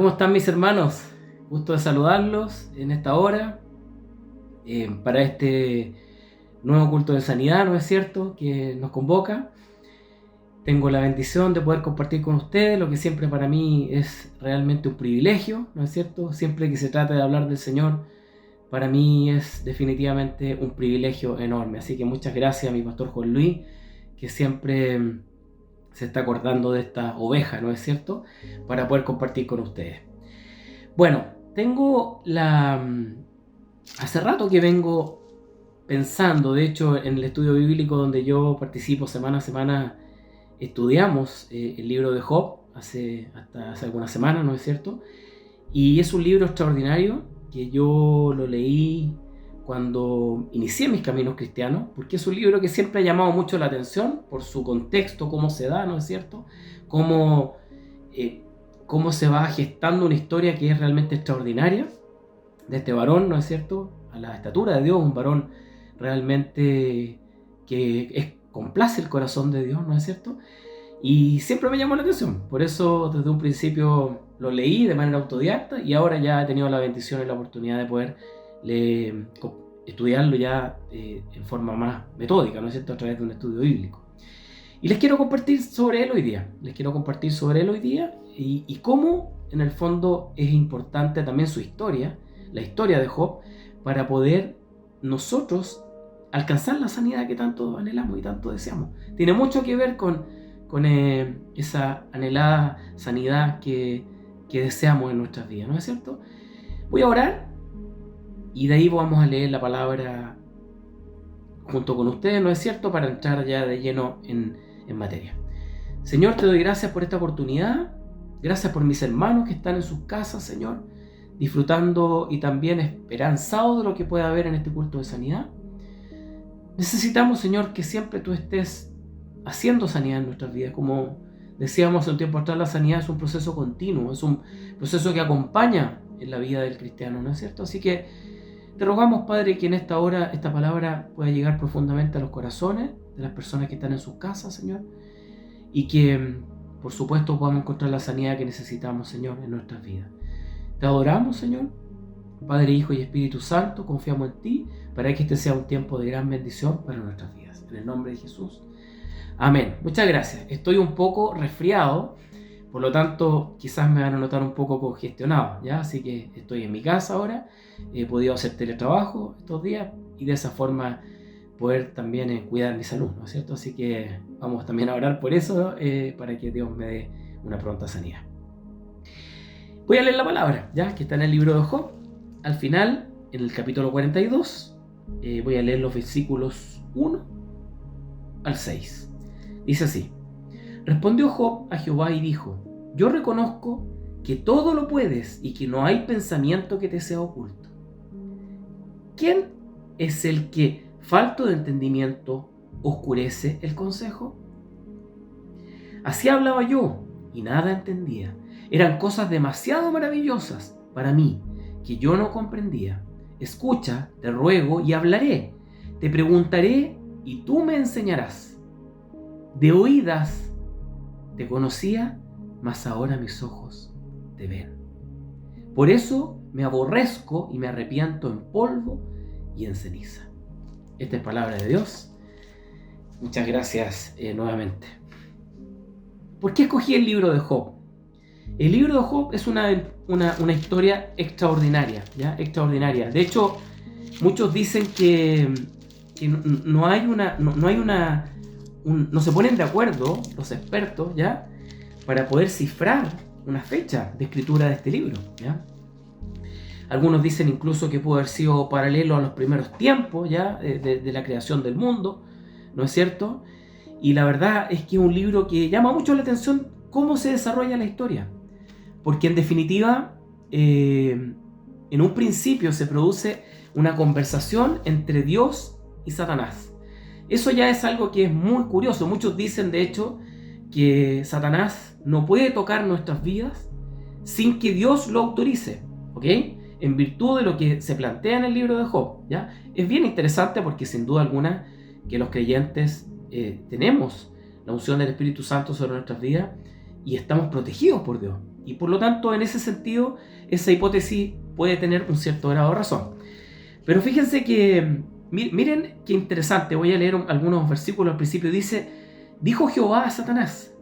¿Cómo están mis hermanos? Gusto de saludarlos en esta hora para este nuevo culto de sanidad, ¿no es cierto?, que nos convoca. Tengo la bendición de poder compartir con ustedes lo que siempre para mí es realmente un privilegio, ¿no es cierto? Siempre que se trata de hablar del Señor, para mí es definitivamente un privilegio enorme. Así que muchas gracias a mi pastor Juan Luis, que siempre se está acordando de esta oveja, ¿no es cierto?, para poder compartir con ustedes. Bueno, hace rato que vengo pensando, de hecho en el estudio bíblico donde yo participo semana a semana, estudiamos el libro de Job hasta hace algunas semanas, ¿no es cierto? Y es un libro extraordinario que yo lo leí cuando inicié mis caminos cristianos, porque es un libro que siempre ha llamado mucho la atención por su contexto, cómo se da, ¿no es cierto? Cómo se va gestando una historia que es realmente extraordinaria de este varón, ¿no es cierto?, a la estatura de Dios, un varón realmente que complace el corazón de Dios, ¿no es cierto? Y siempre me llamó la atención, por eso desde un principio lo leí de manera autodidacta y ahora ya he tenido la bendición y la oportunidad de poder estudiarlo ya en forma más metódica, ¿no es cierto?, a través de un estudio bíblico. Y les quiero compartir sobre él hoy día, y cómo en el fondo es importante también su historia, la historia de Job, para poder nosotros alcanzar la sanidad que tanto anhelamos y tanto deseamos. Tiene mucho que ver con esa anhelada sanidad que deseamos en nuestras vidas, ¿no es cierto? Voy a orar y de ahí vamos a leer la palabra junto con ustedes, ¿no es cierto?, para entrar ya de lleno en materia. Señor, te doy gracias por esta oportunidad, gracias por mis hermanos que están en sus casas, Señor, disfrutando y también esperanzados de lo que pueda haber en este culto de sanidad. Necesitamos, Señor, que siempre tú estés haciendo sanidad en nuestras vidas. Como decíamos hace un tiempo atrás, la sanidad es un proceso continuo, es un proceso que acompaña en la vida del cristiano, ¿no es cierto? Así que te rogamos, Padre, que en esta hora esta palabra pueda llegar profundamente a los corazones de las personas que están en sus casas, Señor, y que, por supuesto, podamos encontrar la sanidad que necesitamos, Señor, en nuestras vidas. Te adoramos, Señor, Padre, Hijo y Espíritu Santo, confiamos en ti para que este sea un tiempo de gran bendición para nuestras vidas. En el nombre de Jesús. Amén. Muchas gracias. Estoy un poco resfriado, por lo tanto, quizás me van a notar un poco congestionado, ¿ya? Así que estoy en mi casa ahora, he podido hacer teletrabajo estos días y de esa forma poder también cuidar mi salud, ¿no es cierto? Así que vamos también a orar por eso, para que Dios me dé una pronta sanidad. Voy a leer la palabra, ¿ya?, que está en el libro de Job. Al final, en el capítulo 42, voy a leer los versículos 1 al 6. Dice así: Respondió Job a Jehová y dijo: Yo reconozco que todo lo puedes y que no hay pensamiento que te sea oculto. ¿Quién es el que, falto de entendimiento, oscurece el consejo? Así hablaba yo y nada entendía. Eran cosas demasiado maravillosas para mí que yo no comprendía. Escucha, te ruego, y hablaré. Te preguntaré y tú me enseñarás. De oídas te conocía, mas ahora mis ojos te ven. Por eso me aborrezco y me arrepiento en polvo y en ceniza. Esta es palabra de Dios. Muchas gracias nuevamente. ¿Por qué escogí el libro de Job? El libro de Job es una historia extraordinaria, ¿ya? Extraordinaria. De hecho, muchos dicen que no se ponen de acuerdo los expertos, ¿ya?, para poder cifrar una fecha de escritura de este libro, ¿ya? Algunos dicen incluso que pudo haber sido paralelo a los primeros tiempos, ¿ya?, de la creación del mundo, ¿no es cierto? Y la verdad es que es un libro que llama mucho la atención cómo se desarrolla la historia, porque en definitiva, en un principio se produce una conversación entre Dios y Satanás. Eso ya es algo que es muy curioso. Muchos dicen, de hecho, que Satanás no puede tocar nuestras vidas sin que Dios lo autorice, ¿ok?, en virtud de lo que se plantea en el libro de Job, ¿ya? Es bien interesante porque sin duda alguna que los creyentes tenemos la unción del Espíritu Santo sobre nuestras vidas y estamos protegidos por Dios. Y por lo tanto, en ese sentido, esa hipótesis puede tener un cierto grado de razón. Pero fíjense que, miren qué interesante, voy a leer algunos versículos al principio. Dice, dijo Jehová a Satanás,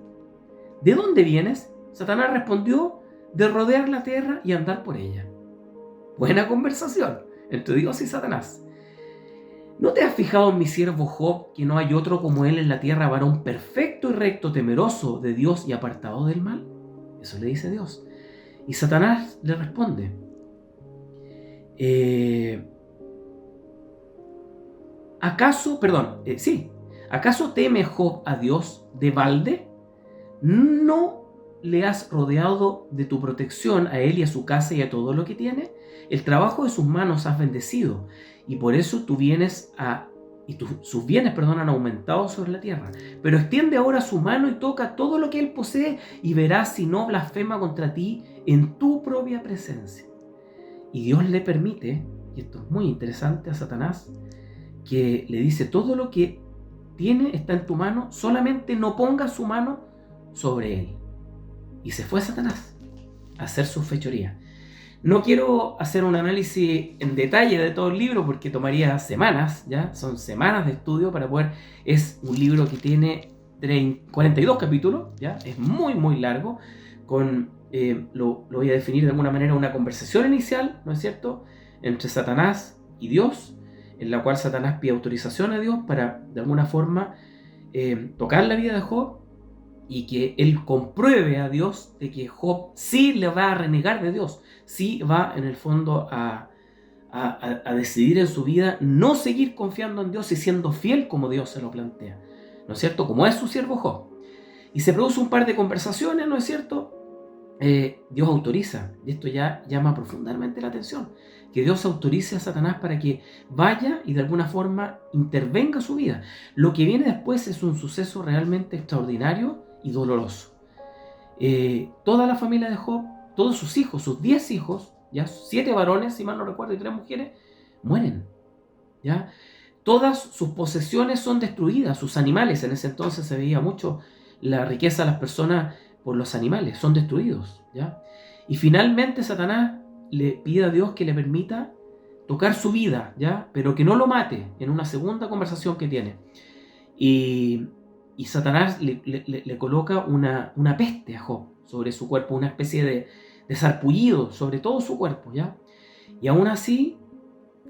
¿de dónde vienes? Satanás respondió, de rodear la tierra y andar por ella. Buena conversación entre Dios y Satanás. ¿No te has fijado en mi siervo Job, que no hay otro como él en la tierra, varón perfecto y recto, temeroso de Dios y apartado del mal? Eso le dice Dios. Y Satanás le responde, ¿acaso teme Job a Dios de balde? ¿No le has rodeado de tu protección a él y a su casa y a todo lo que tiene? El trabajo de sus manos has bendecido, y por eso sus bienes han aumentado sobre la tierra. Pero extiende ahora su mano y toca todo lo que él posee, y verás si no blasfema contra ti en tu propia presencia. Y Dios le permite, y esto es muy interesante, a Satanás, que le dice, todo lo que tiene está en tu mano, solamente no ponga su mano sobre él. Y se fue Satanás a hacer su fechoría. No quiero hacer un análisis en detalle de todo el libro porque tomaría semanas, ¿ya? Son semanas de estudio para poder... Es un libro que tiene 42 capítulos, ¿ya? Es muy, muy largo. Lo voy a definir de alguna manera una conversación inicial, ¿no es cierto?, entre Satanás y Dios, en la cual Satanás pide autorización a Dios para, de alguna forma, tocar la vida de Job, y que él compruebe a Dios de que Job sí le va a renegar de Dios, sí va en el fondo a decidir en su vida no seguir confiando en Dios y siendo fiel como Dios se lo plantea, ¿no es cierto?, como es su siervo Job. Y se produce un par de conversaciones, ¿no es cierto? Dios autoriza, y esto ya llama profundamente la atención, que Dios autorice a Satanás para que vaya y de alguna forma intervenga su vida. Lo que viene después es un suceso realmente extraordinario y doloroso. Toda la familia de Job, todos sus hijos, sus 10 hijos, ya 7 varones, si mal no recuerdo, y 3 mujeres, mueren, ¿ya? Todas sus posesiones son destruidas, sus animales, en ese entonces se veía mucho la riqueza de las personas por los animales, son destruidos, ¿ya? Y finalmente Satanás le pide a Dios que le permita tocar su vida, ¿ya? Pero que no lo mate, en una segunda conversación que tiene. Y Satanás le coloca una peste a Job sobre su cuerpo, una especie de sarpullido sobre todo su cuerpo, ¿ya? Y aún así,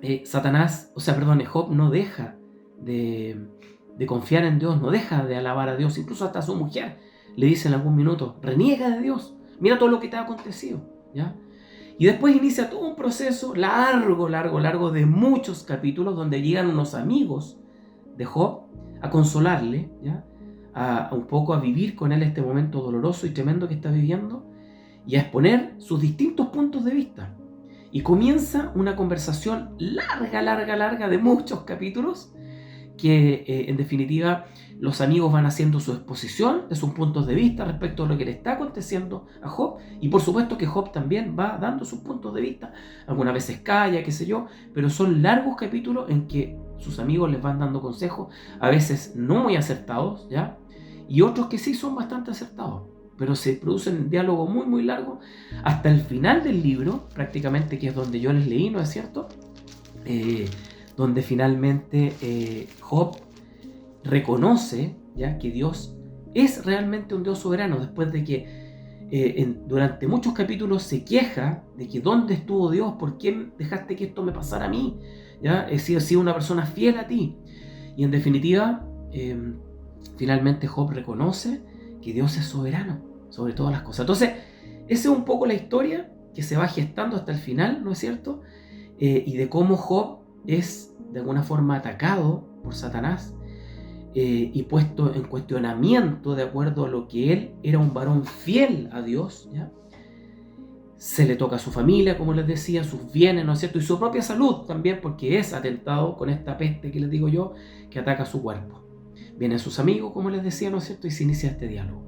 Job no deja de confiar en Dios, no deja de alabar a Dios. Incluso hasta su mujer le dice en algún minuto, reniega de Dios, mira todo lo que te ha acontecido, ¿ya? Y después inicia todo un proceso largo de muchos capítulos, donde llegan unos amigos de Job a consolarle, ¿ya? A un poco a vivir con él este momento doloroso y tremendo que está viviendo, y a exponer sus distintos puntos de vista. Y comienza una conversación larga de muchos capítulos, que en definitiva los amigos van haciendo su exposición de sus puntos de vista respecto a lo que le está aconteciendo a Job, y por supuesto que Job también va dando sus puntos de vista, algunas veces calla, qué sé yo, pero son largos capítulos en que sus amigos les van dando consejos, a veces no muy acertados, ¿ya? Y otros que sí son bastante acertados, pero se producen diálogos muy largos hasta el final del libro, prácticamente, que es donde yo les leí, ¿no es cierto?, donde finalmente Job reconoce, ¿ya?, que Dios es realmente un Dios soberano, después de que durante muchos capítulos se queja de que ¿dónde estuvo Dios? ¿Por qué dejaste que esto me pasara a mí? ¿Ya? He sido una persona fiel a ti. Y en definitiva, finalmente Job reconoce que Dios es soberano sobre todas las cosas. Entonces, esa es un poco la historia que se va gestando hasta el final, ¿no es cierto? Y de cómo Job es de alguna forma atacado por Satanás y puesto en cuestionamiento de acuerdo a lo que él era un varón fiel a Dios, ¿ya? Se le toca a su familia, como les decía, sus bienes, ¿no es cierto? Y su propia salud también, porque es atentado con esta peste que les digo yo, que ataca su cuerpo. Vienen sus amigos, como les decía, ¿no es cierto? Y se inicia este diálogo.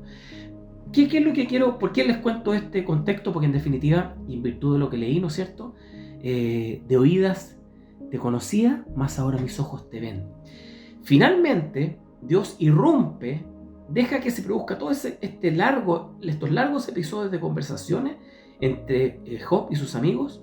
¿Qué es lo que quiero? ¿Por qué les cuento este contexto? Porque en definitiva, y en virtud de lo que leí, ¿no es cierto? De oídas te conocía, mas ahora mis ojos te ven. Finalmente, Dios irrumpe deja que se produzca todo estos largos episodios de conversaciones entre Job y sus amigos,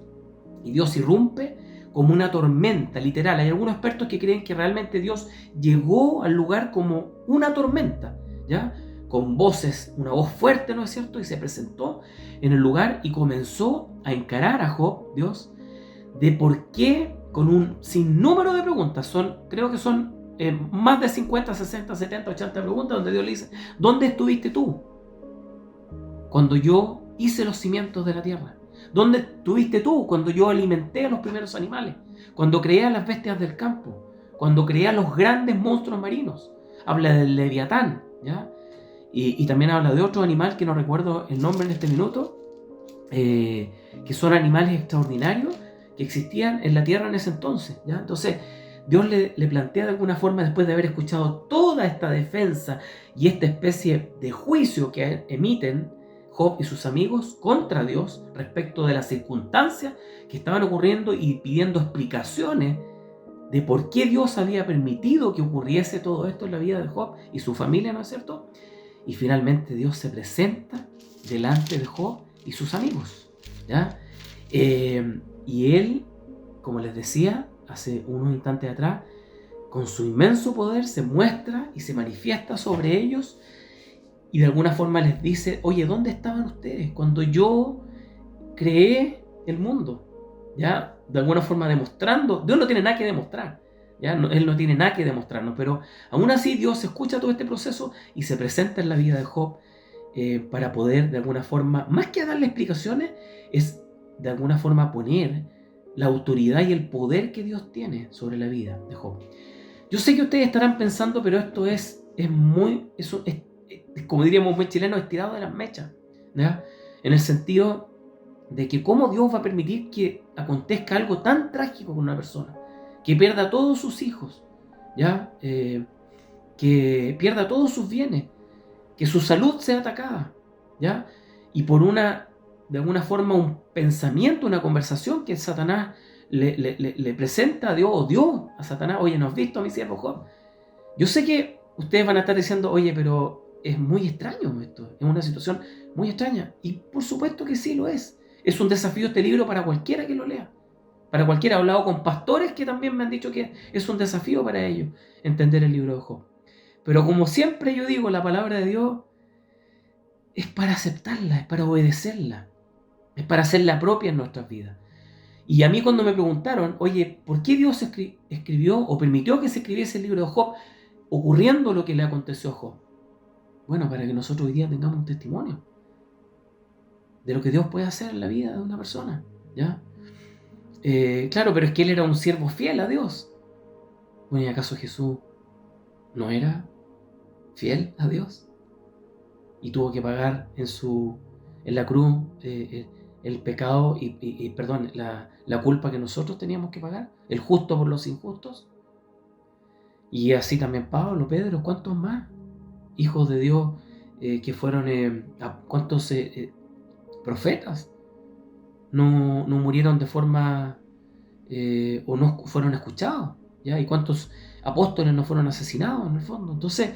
y Dios irrumpe como una tormenta, literal. Hay algunos expertos que creen que realmente Dios llegó al lugar como una tormenta, ¿ya? Con voces, una voz fuerte, ¿no es cierto? Y se presentó en el lugar y comenzó a encarar a Job, Dios, de por qué, con un sinnúmero de preguntas, creo que son más de 50, 60, 70, 80 preguntas, donde Dios le dice: ¿dónde estuviste tú cuando yo hice los cimientos de la tierra? ¿Dónde estuviste tú cuando yo alimenté a los primeros animales? Cuando creé a las bestias del campo, cuando creé a los grandes monstruos marinos. Habla del Leviatán, ¿ya? Y también habla de otro animal que no recuerdo el nombre en este minuto, que son animales extraordinarios que existían en la tierra en ese entonces, ¿ya? Entonces Dios le plantea de alguna forma, después de haber escuchado toda esta defensa y esta especie de juicio que emiten Job y sus amigos contra Dios respecto de las circunstancias que estaban ocurriendo, y pidiendo explicaciones de por qué Dios había permitido que ocurriese todo esto en la vida de Job y su familia, ¿no es cierto? Y finalmente Dios se presenta delante de Job y sus amigos, ¿ya? Y él, como les decía hace unos instantes atrás, con su inmenso poder se muestra y se manifiesta sobre ellos, y de alguna forma les dice: oye, ¿dónde estaban ustedes cuando yo creé el mundo? ¿Ya? De alguna forma demostrando, Dios no tiene nada que demostrar, ¿ya? Él no tiene nada que demostrarnos, pero aún así Dios escucha todo este proceso y se presenta en la vida de Job, para poder de alguna forma, más que darle explicaciones, es de alguna forma poner la autoridad y el poder que Dios tiene sobre la vida de Job. Yo sé que ustedes estarán pensando, pero esto es como diríamos muy chileno, estirado de las mechas, ¿ya? En el sentido de que cómo Dios va a permitir que acontezca algo tan trágico con una persona, que pierda a todos sus hijos, ¿ya? Que pierda todos sus bienes, que su salud sea atacada, ¿ya? Y por de alguna forma, un pensamiento, una conversación que Satanás le presenta a Dios, o Dios a Satanás: oye, ¿no has visto a mi siervo Job? Yo sé que ustedes van a estar diciendo: oye, pero es muy extraño esto, es una situación muy extraña. Y por supuesto que sí lo es. Es un desafío este libro para cualquiera que lo lea. Para cualquiera. He hablado con pastores que también me han dicho que es un desafío para ellos entender el libro de Job. Pero como siempre yo digo, la palabra de Dios es para aceptarla, es para obedecerla, es para hacerla propia en nuestras vidas. Y a mí, cuando me preguntaron: oye, ¿por qué Dios escribió o permitió que se escribiese el libro de Job ocurriendo lo que le aconteció a Job? Bueno, para que nosotros hoy día tengamos un testimonio de lo que Dios puede hacer en la vida de una persona, ¿ya? Claro, pero es que él era un siervo fiel a Dios. Bueno, ¿y acaso Jesús no era fiel a Dios? Y tuvo que pagar en la cruz el pecado perdón, la culpa que nosotros teníamos que pagar, el justo por los injustos. Y así también Pablo, Pedro, ¿cuántos más hijos de Dios que fueron, cuántos profetas no murieron de forma, o no fueron escuchados, ¿ya? Y cuántos apóstoles no fueron asesinados en el fondo. Entonces,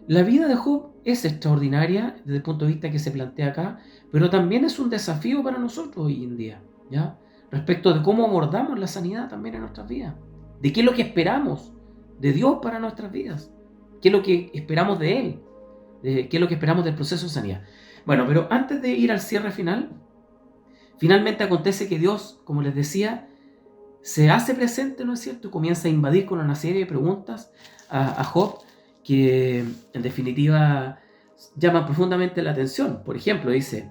la vida de Job es extraordinaria desde el punto de vista que se plantea acá, pero también es un desafío para nosotros hoy en día, ¿ya? Respecto de cómo abordamos la sanidad también en nuestras vidas, de qué es lo que esperamos de Dios para nuestras vidas, qué es lo que esperamos de Él, qué es lo que esperamos del proceso de sanidad. Bueno, pero antes de ir al cierre final, finalmente acontece que Dios, como les decía, se hace presente, ¿no es cierto? Y comienza a invadir con una serie de preguntas a Job que, en definitiva, llaman profundamente la atención. Por ejemplo, dice,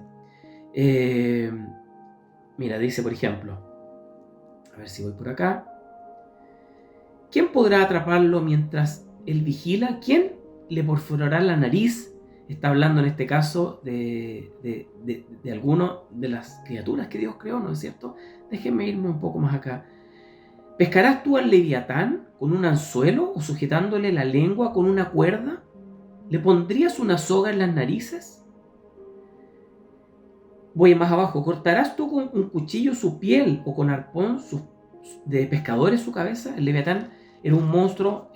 por ejemplo, a ver si voy por acá: ¿quién podrá atraparlo mientras él vigila? ¿Quién le perforará la nariz? Está hablando en este caso de alguno de las criaturas que Dios creó, ¿no es cierto? Déjenme irme un poco más acá. ¿Pescarás tú al leviatán con un anzuelo o sujetándole la lengua con una cuerda? ¿Le pondrías una soga en las narices? Voy más abajo. ¿Cortarás tú con un cuchillo su piel o con arpón de pescadores su cabeza? El leviatán era un monstruo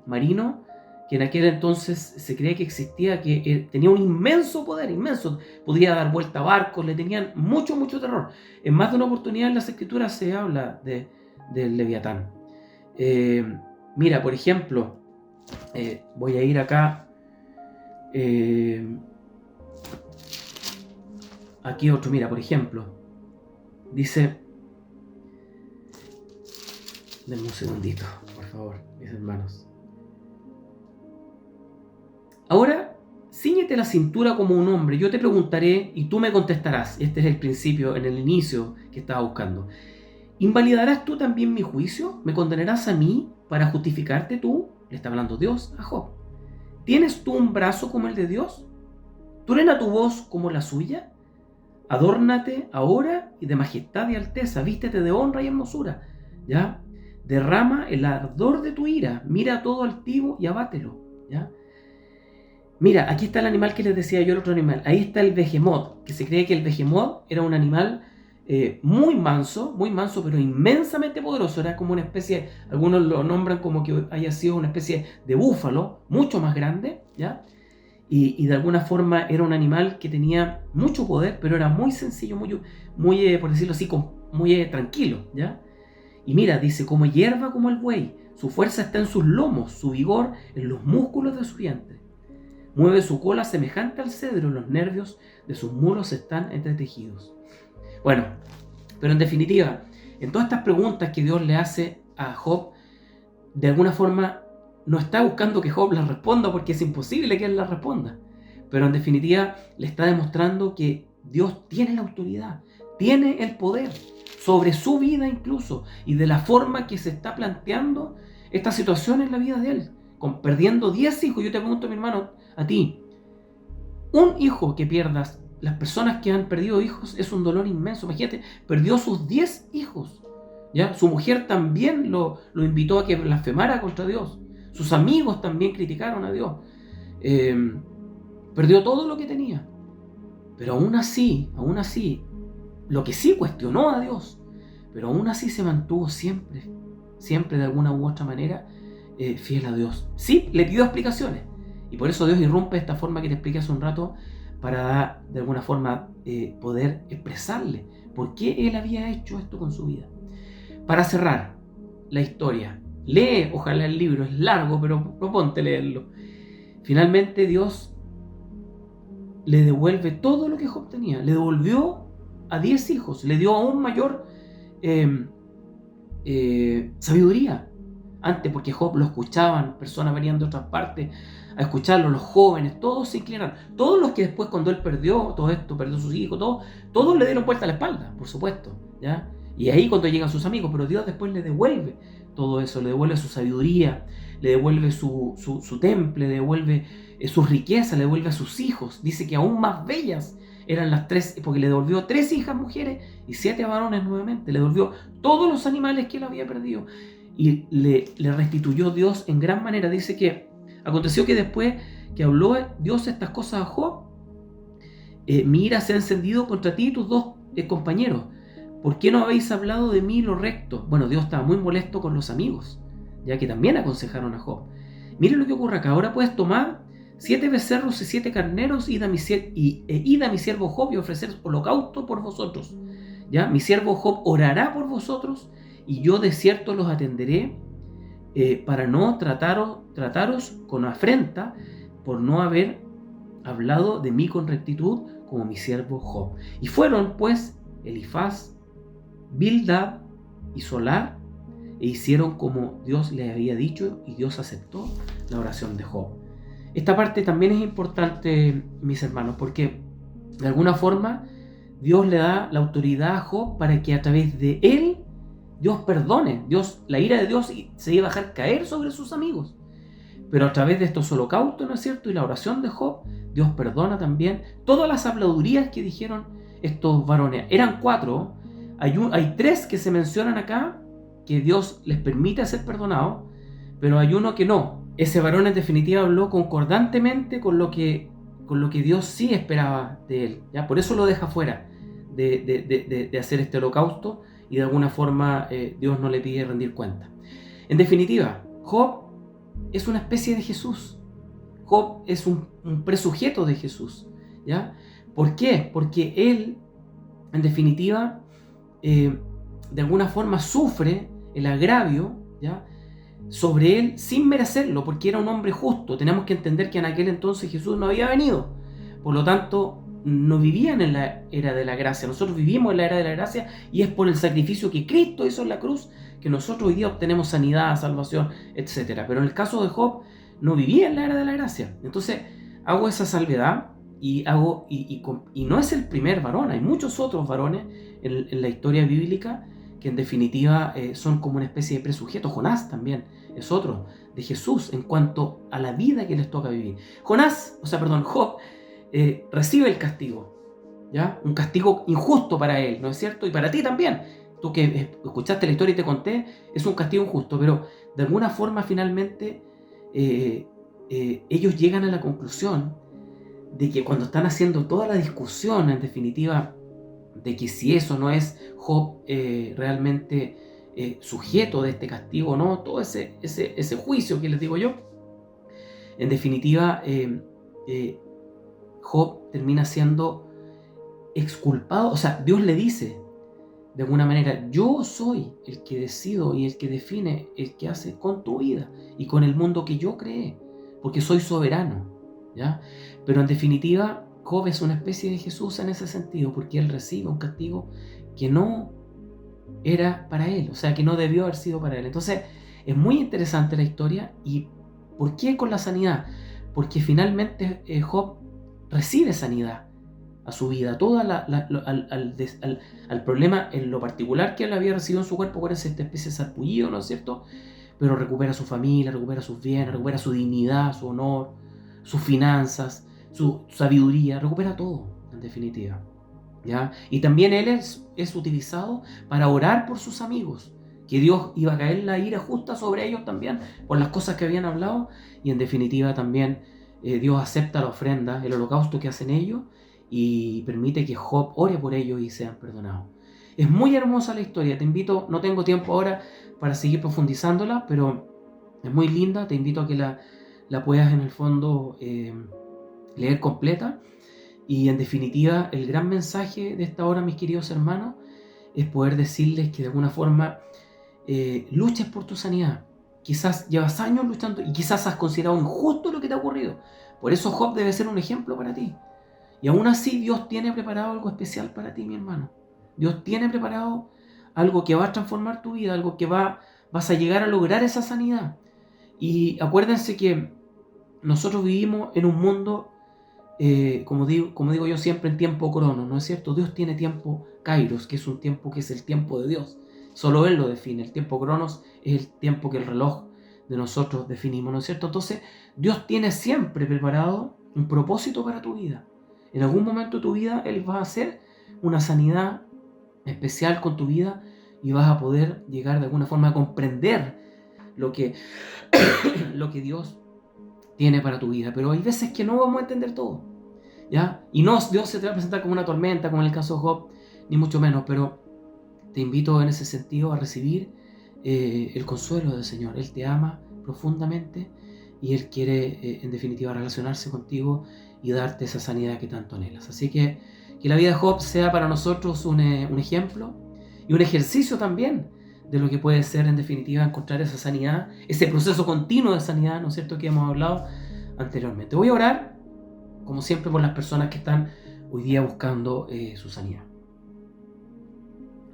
marino que en aquel entonces se creía que existía, que tenía un inmenso poder, inmenso, podía dar vuelta a barcos, le tenían mucho terror. En más de una oportunidad en las escrituras se habla del Leviatán. Mira, por ejemplo, voy a ir acá, aquí otro, mira, por ejemplo, dice, denme un segundito, por favor, mis hermanos. Ahora, cíñete la cintura como un hombre, yo te preguntaré y tú me contestarás. Este es el principio, en el inicio que estaba buscando. ¿Invalidarás tú también mi juicio? ¿Me condenarás a mí para justificarte tú? Le está hablando Dios a Job. ¿Tienes tú un brazo como el de Dios? ¿Truena tu voz como la suya? Adórnate ahora y de majestad y alteza, vístete de honra y hermosura, ¿ya? Derrama el ardor de tu ira, mira todo altivo y abátelo, ¿ya? Mira, aquí está el animal que les decía yo, el otro animal. Ahí está el behemoth, que se cree que el behemoth era un animal muy manso, pero inmensamente poderoso. Era como una especie, algunos lo nombran como que haya sido una especie de búfalo, mucho más grande, ¿ya? Y de alguna forma era un animal que tenía mucho poder, pero era muy sencillo, muy por decirlo así, muy tranquilo, ¿ya? Y mira, dice, como hierba como el buey, su fuerza está en sus lomos, su vigor en los músculos de su vientre. Mueve su cola semejante al cedro, los nervios de sus muros están entretejidos. Bueno, pero en definitiva, en todas estas preguntas que Dios le hace a Job, de alguna forma no está buscando que Job las responda, porque es imposible que él las responda. Pero en definitiva le está demostrando que Dios tiene la autoridad, tiene el poder sobre su vida incluso, y de la forma que se está planteando esta situación en la vida de él, perdiendo 10 hijos. Yo te pregunto, mi hermano, a ti, un hijo que pierdas, las personas que han perdido hijos, es un dolor inmenso. Imagínate, perdió sus 10 hijos, ¿ya? Su mujer también lo invitó a que blasfemara contra Dios. Sus amigos también criticaron a Dios. Perdió todo lo que tenía. Pero aún así, lo que sí cuestionó a Dios, pero aún así se mantuvo siempre de alguna u otra manera fiel a Dios. Sí, le pidió explicaciones. Y por eso Dios irrumpe de esta forma que te expliqué hace un rato, para de alguna forma poder expresarle por qué él había hecho esto con su vida. Para cerrar la historia, lee ojalá el libro, es largo, pero proponte leerlo. Finalmente Dios le devuelve todo lo que Job tenía, le devolvió a 10 hijos, le dio aún mayor sabiduría. Antes, porque Job lo escuchaban, personas venían de otras partes a escucharlo, los jóvenes, todos se inclinaron. Todos los que después, cuando él perdió todo esto, perdió sus hijos, todos le dieron vuelta a la espalda, por supuesto, ¿ya? Y ahí cuando llegan sus amigos, pero Dios después le devuelve todo eso, le devuelve su sabiduría, le devuelve su temple, le devuelve sus riquezas, le devuelve a sus hijos. Dice que aún más bellas eran las 3, porque le devolvió 3 hijas mujeres y 7 varones nuevamente. Le devolvió todos los animales que él había perdido y le restituyó Dios en gran manera. Dice que aconteció que después que habló Dios estas cosas a Job, mi ira se ha encendido contra ti y tus 2 compañeros. ¿Por qué no habéis hablado de mí lo recto? Bueno, Dios estaba muy molesto con los amigos, ya que también aconsejaron a Job. Mire lo que ocurre acá. Ahora puedes tomar 7 becerros y 7 carneros, id a mi siervo Job y ofrecer holocausto por vosotros. ¿Ya? Mi siervo Job orará por vosotros y yo de cierto los atenderé, para no trataros con afrenta por no haber hablado de mí con rectitud como mi siervo Job. Y fueron pues Elifaz, Bildad y Solar, e hicieron como Dios les había dicho, y Dios aceptó la oración de Job. Esta parte también es importante, mis hermanos, porque de alguna forma Dios le da la autoridad a Job para que a través de él Dios perdone. La ira de Dios se iba a dejar caer sobre sus amigos. Pero a través de estos holocaustos, ¿no es cierto?, y la oración de Job, Dios perdona también todas las habladurías que dijeron estos varones. Eran 4, hay 3 que se mencionan acá, que Dios les permite ser perdonados, pero hay uno que no. Ese varón en definitiva habló concordantemente con lo que Dios sí esperaba de él, ¿ya? Por eso lo deja fuera de hacer este holocausto, y de alguna forma Dios no le pide rendir cuenta. En definitiva, Job es una especie de Jesús. Job es un presujeto de Jesús, ¿ya? ¿Por qué? Porque él, en definitiva, de alguna forma sufre el agravio, ¿ya?, sobre él sin merecerlo, porque era un hombre justo. Tenemos que entender que en aquel entonces Jesús no había venido, por lo tanto no vivían en la era de la gracia. Nosotros vivimos en la era de la gracia, y es por el sacrificio que Cristo hizo en la cruz que nosotros hoy día obtenemos sanidad, salvación, etc. Pero en el caso de Job no vivía en la era de la gracia. Entonces hago esa salvedad y no es el primer varón. Hay muchos otros varones en la historia bíblica que en definitiva son como una especie de presujeto. Jonás también es otro de Jesús en cuanto a la vida que les toca vivir. Job recibe el castigo, ¿ya? Un castigo injusto para él, ¿no es cierto? Y para ti también. Tú que escuchaste la historia y te conté, es un castigo injusto, pero de alguna forma finalmente ellos llegan a la conclusión de que cuando están haciendo toda la discusión, en definitiva, de que si eso no es Job realmente sujeto de este castigo o no, todo ese juicio que les digo yo, en definitiva, Job termina siendo exculpado. O sea, Dios le dice, de alguna manera, yo soy el que decido y el que define el que hace con tu vida y con el mundo que yo creé, porque soy soberano, ¿ya? Pero en definitiva, Job es una especie de Jesús en ese sentido, porque él recibe un castigo que no era para él, o sea, que no debió haber sido para él. Entonces, es muy interesante la historia. ¿Y por qué con la sanidad? Porque finalmente Job recibe sanidad a su vida, todo al problema en lo particular que él había recibido en su cuerpo con esta especie de sarpullido, ¿no es cierto? Pero recupera su familia, recupera sus bienes, recupera su dignidad, su honor, sus finanzas, su sabiduría, recupera todo, en definitiva, ¿ya? Y también él es utilizado para orar por sus amigos, que Dios iba a caer la ira justa sobre ellos también, por las cosas que habían hablado, y en definitiva también Dios acepta la ofrenda, el holocausto que hacen ellos, y permite que Job ore por ellos y sean perdonados. Es muy hermosa la historia, te invito, no tengo tiempo ahora para seguir profundizándola, pero es muy linda, te invito a que la puedas en el fondo leer completa. Y en definitiva, el gran mensaje de esta hora, mis queridos hermanos, es poder decirles que de alguna forma luches por tu sanidad. Quizás llevas años luchando y quizás has considerado injusto lo que te ha ocurrido. Por eso Job debe ser un ejemplo para ti. Y aún así Dios tiene preparado algo especial para ti, mi hermano. Dios tiene preparado algo que va a transformar tu vida, algo que vas a llegar a lograr esa sanidad. Y acuérdense que nosotros vivimos en un mundo, como digo yo siempre, en tiempo crono, ¿no es cierto? Dios tiene tiempo kairos, que es un tiempo que es el tiempo de Dios. Solo Él lo define. El tiempo cronos es el tiempo que el reloj de nosotros definimos, ¿no es cierto? Entonces, Dios tiene siempre preparado un propósito para tu vida. En algún momento de tu vida Él va a hacer una sanidad especial con tu vida y vas a poder llegar de alguna forma a comprender lo que Dios tiene para tu vida. Pero hay veces que no vamos a entender todo, ¿ya? Y no, Dios se te va a presentar como una tormenta, como en el caso de Job, ni mucho menos, pero te invito en ese sentido a recibir el consuelo del Señor. Él te ama profundamente y Él quiere, en definitiva, relacionarse contigo y darte esa sanidad que tanto anhelas. Así que la vida de Job sea para nosotros un ejemplo y un ejercicio también de lo que puede ser, en definitiva, encontrar esa sanidad, ese proceso continuo de sanidad, ¿no es cierto?, que hemos hablado anteriormente. Voy a orar, como siempre, por las personas que están hoy día buscando su sanidad.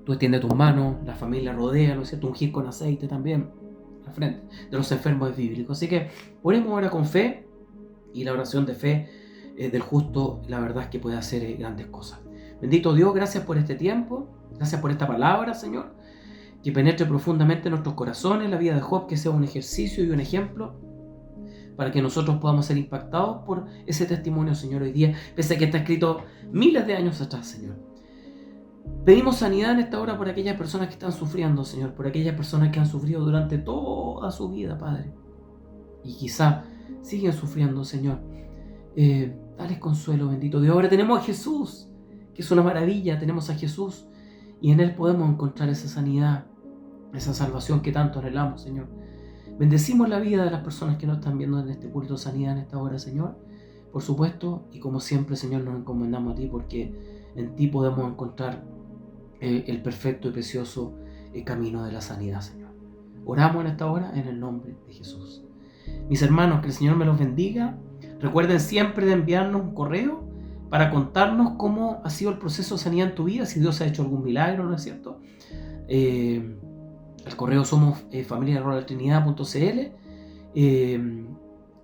Tú extiendes tus manos, la familia rodea, ¿no es cierto?, ungir con aceite también la frente de los enfermos es bíblico. Así que oremos ahora con fe, y la oración de fe del justo, la verdad es que puede hacer grandes cosas. Bendito Dios, gracias por este tiempo, gracias por esta palabra, Señor, que penetre profundamente en nuestros corazones, la vida de Job, que sea un ejercicio y un ejemplo para que nosotros podamos ser impactados por ese testimonio, Señor, hoy día, pese a que está escrito miles de años atrás, Señor. Pedimos sanidad en esta hora por aquellas personas que están sufriendo, Señor, por aquellas personas que han sufrido durante toda su vida, Padre, y quizá siguen sufriendo, Señor. Dales consuelo, bendito Dios. Ahora tenemos a Jesús, que es una maravilla. Tenemos a Jesús y en Él podemos encontrar esa sanidad, esa salvación que tanto anhelamos, Señor. Bendecimos la vida de las personas que nos están viendo en este culto de sanidad en esta hora, Señor. Por supuesto, y como siempre, Señor, nos encomendamos a ti porque en ti podemos encontrar el perfecto y precioso camino de la sanidad, Señor. Oramos en esta hora en el nombre de Jesús. Mis hermanos, que el Señor me los bendiga. Recuerden siempre de enviarnos un correo para contarnos cómo ha sido el proceso de sanidad en tu vida, si Dios ha hecho algún milagro, ¿no es cierto? El correo somos familia@trinidad.cl,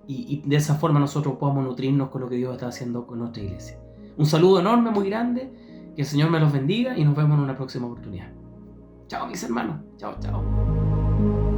y de esa forma nosotros podamos nutrirnos con lo que Dios está haciendo con nuestra iglesia. Un saludo enorme, muy grande, que el Señor me los bendiga y nos vemos en una próxima oportunidad. Chao mis hermanos, chao, chao.